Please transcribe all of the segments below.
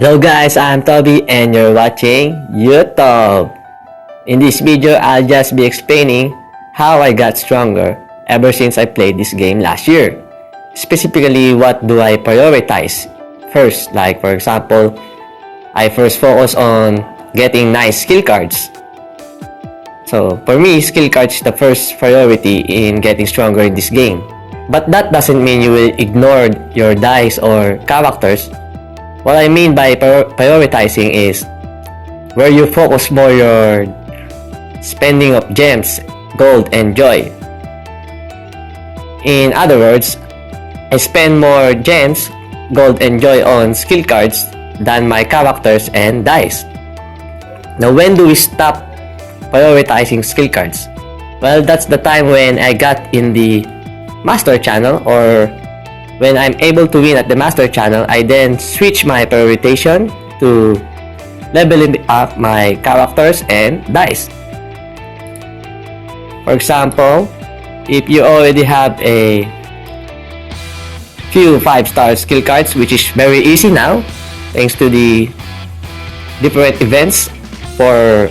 Hello guys, I'm Toby and you're watching YouTube. In this video, I'll just be explaining how I got stronger ever since I played this game last year. Specifically, what do I prioritize first? Like for example, I first focus on getting nice skill cards. So for me, skill cards is the first priority in getting stronger in this game. But that doesn't mean you will ignore your dice or characters. What I mean by prioritizing is where you focus more your spending of gems, gold, and joy. In other words, I spend more gems, gold, and joy on skill cards than my characters and dice. Now, when do we stop prioritizing skill cards? Well, that's the time when I got in the master channel, or when I'm able to win at the master channel. I then switch my prioritization to leveling up my characters and dice. For example, if you already have a few 5-star skill cards, which is very easy now thanks to the different events for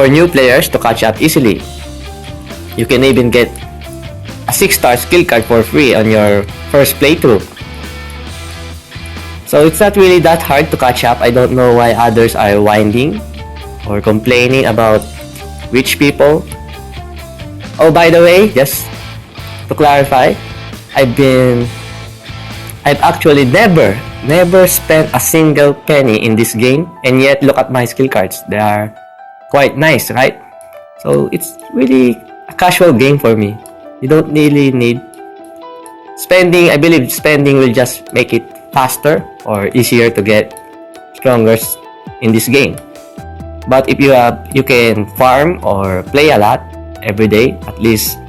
new players to catch up easily. You can even get a 6-star skill card for free on your first playthrough. So it's not really that hard to catch up. I don't know why others are whining or complaining about rich people. Oh, by the way, just to clarify, I've actually never spent a single penny in this game, and yet look at my skill cards. They are quite nice, right? So it's really a casual game for me. You don't really need spending. I believe spending will just make it faster or easier to get stronger in this game. But if you can farm or play a lot every day, at least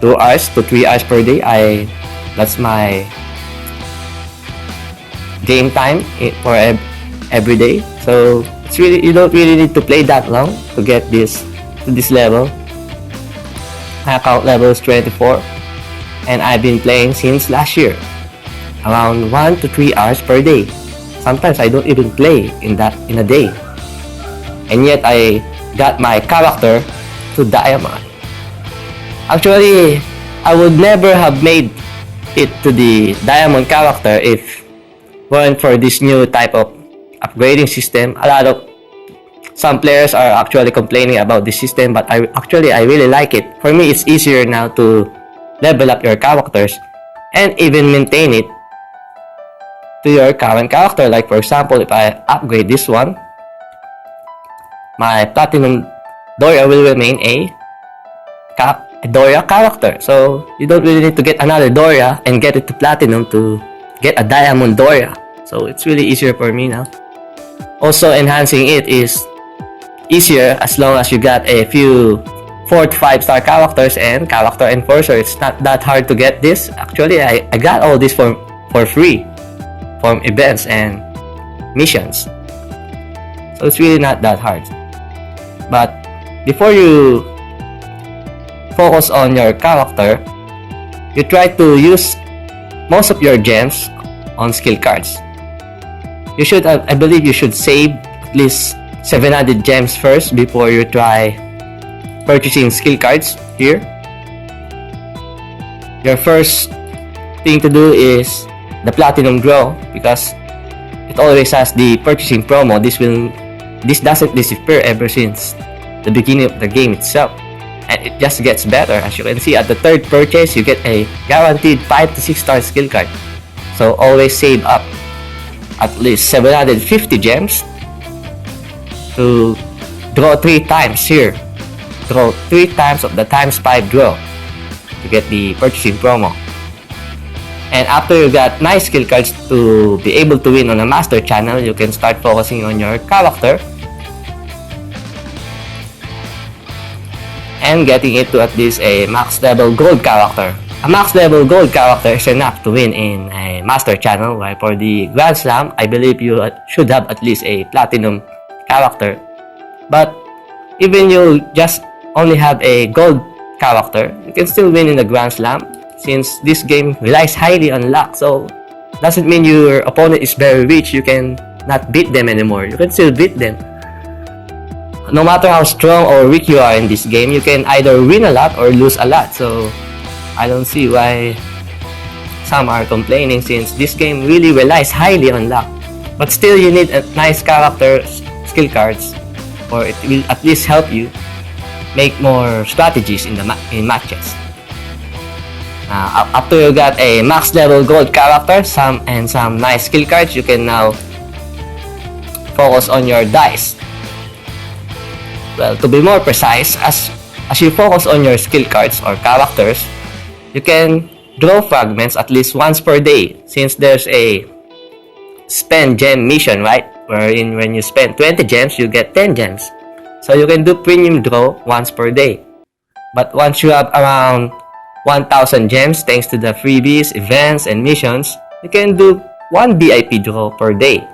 2 hours to 3 hours per day. That's my game time for every day. So it's really, you don't really need to play that long to get this to this level. My account level is 24, and I've been playing since last year, around 1 to 3 hours per day. Sometimes I don't even play in a day, and yet I got my character to diamond. Actually, I would never have made it to the diamond character if weren't for this new type of upgrading system. Some players are actually complaining about this system, but I really like it. For me, it's easier now to level up your characters and even maintain it to your current character. Like for example, if I upgrade this one, my platinum Doria will remain a Doria character. So you don't really need to get another Doria and get it to platinum to get a diamond Doria. So it's really easier for me now. Also, enhancing it is easier as long as you got a few 4 to 5-star characters and character enforcer. It's not that hard to get this. Actually, I got all this for free from events and missions. So it's really not that hard. But before you focus on your character, you try to use most of your gems on skill cards. You should, I believe you should save at least 700 gems first before you try purchasing skill cards here. Your first thing to do is the platinum grow, because it always has the purchasing promo. This doesn't disappear ever since the beginning of the game itself, and it just gets better. As you can see, at the third purchase you get a guaranteed 5 to 6-star skill card. So always save up at least 750 gems to draw 3 times here. Draw 3 times of the times 5 draw to get the purchasing promo. And after you got nice skill cards to be able to win on a master channel, you can start focusing on your character and getting it to at least a max level gold character. A max level gold character is enough to win in a master channel, while for the Grand Slam, I believe you should have at least a platinum character. But even you just only have a gold character, you can still win in the Grand Slam, since this game relies highly on luck. So doesn't mean your opponent is very rich. You can not beat them anymore. You can still beat them. No matter how strong or weak you are in this game, you can either win a lot or lose a lot. So I don't see why some are complaining, since this game really relies highly on luck. But still, you need a nice character skill cards, or it will at least help you make more strategies in in matches. After you got a max level gold character, some nice skill cards, you can now focus on your dice. Well, to be more precise, as you focus on your skill cards or characters, you can draw fragments at least once per day, since there's a spend gem mission, right? Wherein when you spend 20 gems, you get 10 gems. So you can do premium draw once per day. But once you have around 1,000 gems, thanks to the freebies, events, and missions, you can do 1 VIP draw per day.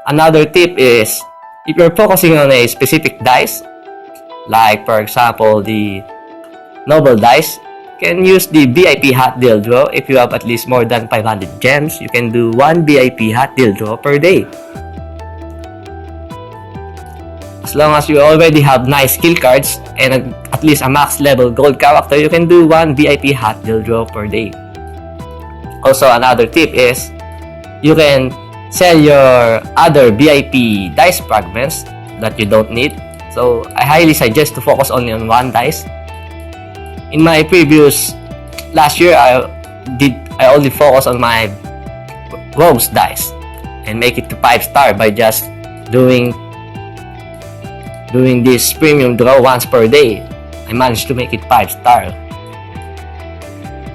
Another tip is, if you're focusing on a specific dice, like for example the noble dice, you can use the VIP hot deal draw. If you have at least more than 500 gems, you can do 1 VIP hot deal draw per day. As long as you already have nice skill cards and at least a max level gold character, you can do 1 VIP hot deal draw per day. Also, another tip is, you can sell your other VIP dice fragments that you don't need. So I highly suggest to focus only on one dice. In my previous last year, I only focus on my rogues dice and make it to 5-star by just doing this premium draw once per day. I managed to make it 5-star.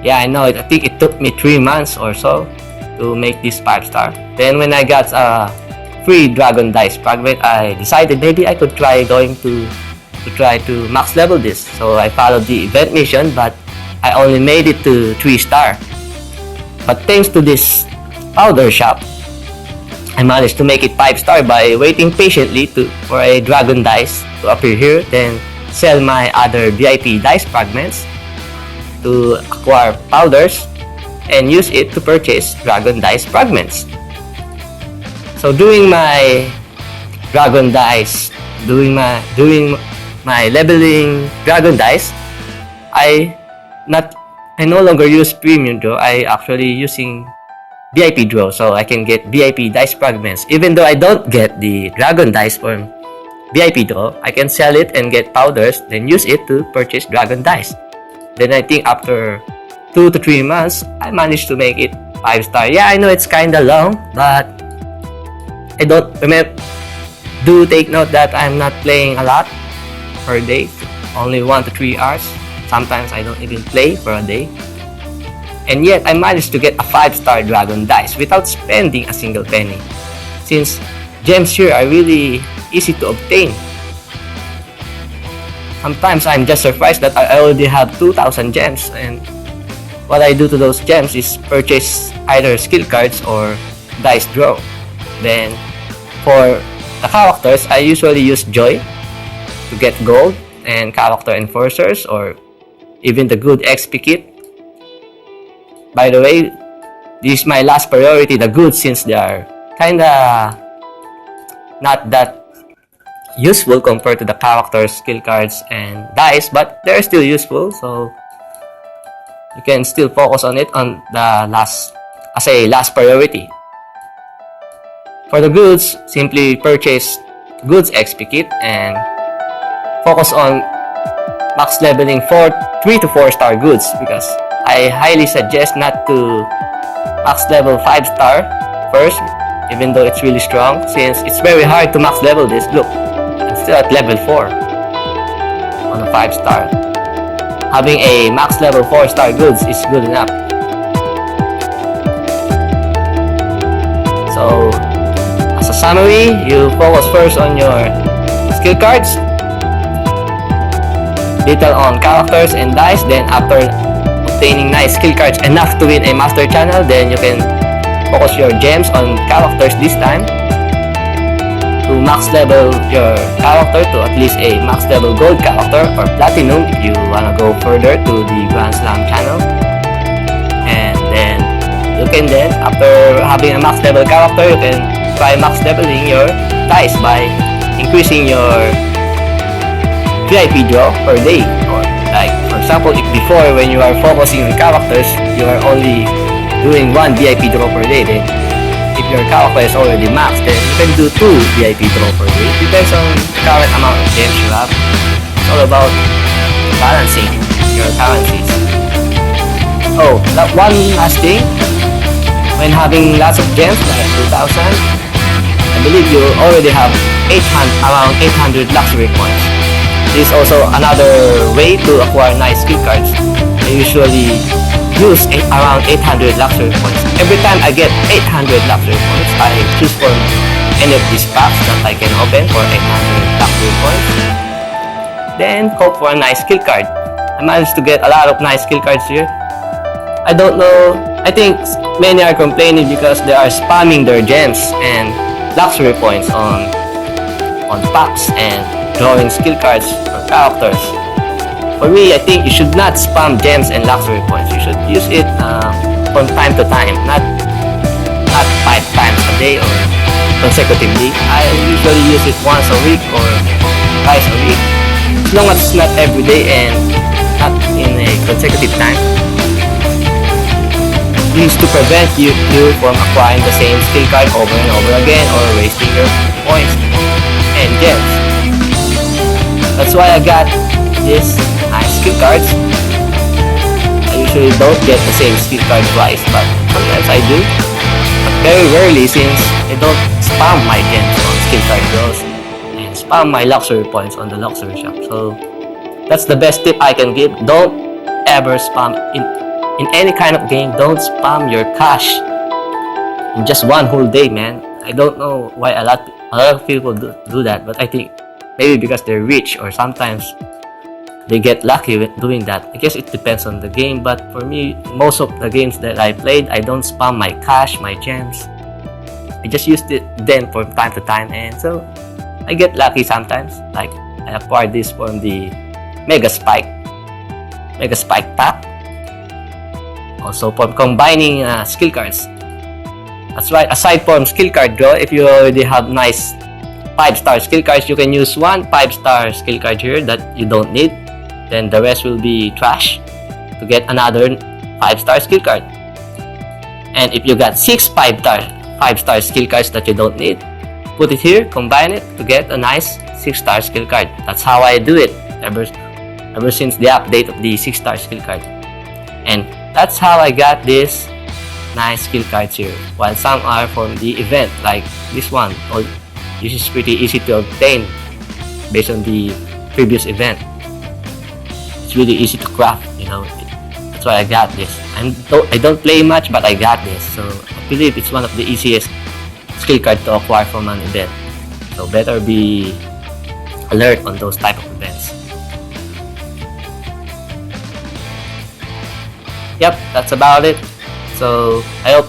Yeah, I know. I think it took me 3 months or so to make this 5-star. Then when I got a free dragon dice fragment, I decided maybe I could try to max level this. So I followed the event mission, but I only made it to 3-star. But thanks to this powder shop, I managed to make it 5-star by waiting patiently for a dragon dice to appear here, then sell my other VIP dice fragments to acquire powders and use it to purchase dragon dice fragments. So doing my dragon dice, doing my leveling dragon dice, I no longer use premium draw. I actually using VIP draw, so I can get VIP dice fragments. Even though I don't get the dragon dice from VIP draw, I can sell it and get powders, then use it to purchase dragon dice. Then I think after 2 to 3 months, I managed to make it 5-star. Yeah, I know it's kinda long, but I don't remember. Do take note that I'm not playing a lot per day, only 1 to 3 hours. Sometimes I don't even play for a day. And yet, I managed to get a 5-star dragon dice without spending a single penny, since gems here are really easy to obtain. Sometimes I'm just surprised that I already have 2,000 gems, and what I do to those gems is purchase either skill cards or dice draw. Then, for the characters, I usually use Joy to get gold and character enforcers, or even the good XP kit. By the way, this is my last priority, the goods, since they are kinda not that useful compared to the characters, skill cards, and dice, but they're still useful, so you can still focus on it on the last priority. For the goods, simply purchase goods XP kit and focus on max leveling 3 to 4-star goods, because I highly suggest not to max level 5-star first, even though it's really strong, since it's very hard to max level this. Look, I'm still at level 4 on a 5-star. Having a max level 4-star goods is good enough. So, as a summary, you focus first on your skill cards, little on characters and dice, then after obtaining nice skill cards enough to win a master channel, then you can focus your gems on characters this time to max level your character to at least a max level gold character or platinum if you wanna go further to the Grand Slam channel. And then you can after having a max level character, you can try max leveling your dice by increasing your VIP draw per day. Or like, for example, if before when you are focusing on characters, you are only doing 1 VIP draw per day, then if your character is already maxed, then you can do 2 VIP draw per day. It depends on the current amount of gems you have. It's all about balancing your currencies. Oh, one last thing. When having lots of gems, like 2,000, I believe you already have around 800 luxury points. This is also another way to acquire nice skill cards. I usually use around 800 luxury points. Every time I get 800 luxury points, I choose from any of these packs that I can open for 800 luxury points. Then hope for a nice skill card. I managed to get a lot of nice skill cards here. I don't know, I think many are complaining because they are spamming their gems and luxury points on packs and drawing skill cards for characters. For me, I think you should not spam gems and luxury points. You should use it from time to time, not 5 times a day or consecutively. I usually use it once a week or twice a week, as long as it's not every day and not in a consecutive time. This to prevent you from acquiring the same skill card over and over again or wasting your points and gems. That's why I got these nice skill cards. I usually don't get the same skill card twice, but sometimes I do. But very rarely, since I don't spam my gems on skill card draws and spam my luxury points on the luxury shop. So that's the best tip I can give. Don't ever spam in any kind of game. Don't spam your cash in just one whole day, man. I don't know why a lot of people do that, but I think maybe because they're rich or sometimes they get lucky with doing that. I guess it depends on the game, but for me, most of the games that I played, I don't spam my cash, my gems. I just used it then from time to time, and so I get lucky sometimes. Like I acquired this from the Mega Spike pack. Also from combining skill cards. That's right, aside from skill card draw, if you already have nice 5-star skill cards, you can use 1 5-star skill card here that you don't need. Then the rest will be trash to get another 5-star skill card. And if you got 6 5-star skill cards that you don't need, put it here, combine it to get a nice 6-star skill card. That's how I do it ever since the update of the 6-star skill card. And that's how I got this nice skill cards here. While some are from the event, like this one. This is pretty easy to obtain based on the previous event. It's really easy to craft, you know. That's why I got this. I don't play much, but I got this. So I believe it's one of the easiest skill cards to acquire from an event. So better be alert on those type of events. Yep, that's about it. So I hope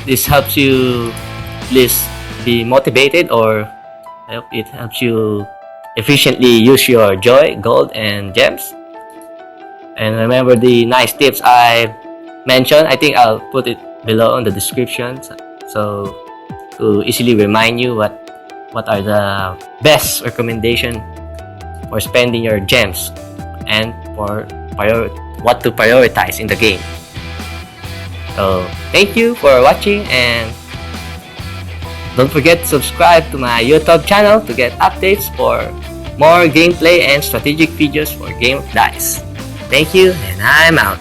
this helps you at least be motivated, or I hope it helps you efficiently use your joy, gold, and gems. And remember the nice tips I mentioned. I think I'll put it below in the description, so to easily remind you what are the best recommendation for spending your gems and for what to prioritize in the game. So thank you for watching, and don't forget to subscribe to my YouTube channel to get updates for more gameplay and strategic videos for Game of Dice. Thank you, and I'm out.